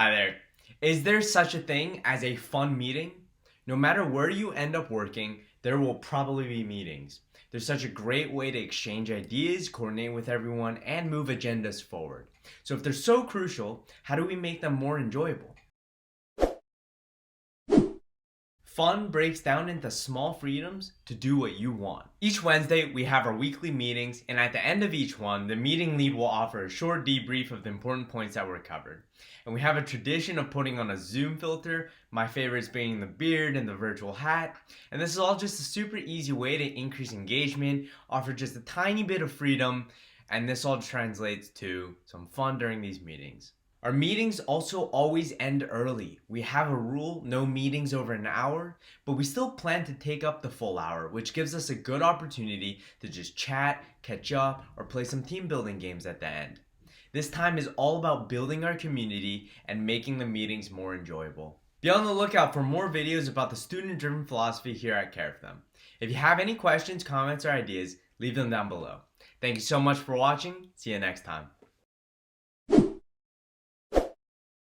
Hi there. Is there such a thing as a fun meeting? No matter where you end up working, there will probably be meetings. There's such a great way to exchange ideas, coordinate with everyone, and move agendas forward. So, if they're so crucial, how do we make them more enjoyable? Fun breaks down into small freedoms to do what you want. Each Wednesday, we have our weekly meetings, and at the end of each one, the meeting lead will offer a short debrief of the important points that were covered. And we have a tradition of putting on a Zoom filter, my favorites being the beard and the virtual hat. And this is all just a super easy way to increase engagement, offer just a tiny bit of freedom, and this all translates to some fun during these meetings. Our meetings also always end early. We have a rule, no meetings over an hour, but we still plan to take up the full hour, which gives us a good opportunity to just chat, catch up, or play some team building games at the end. This time is all about building our community and making the meetings more enjoyable. Be on the lookout for more videos about the student-driven philosophy here at Care for Them. If you have any questions, comments, or ideas, leave them down below. Thank you so much for watching. See you next time.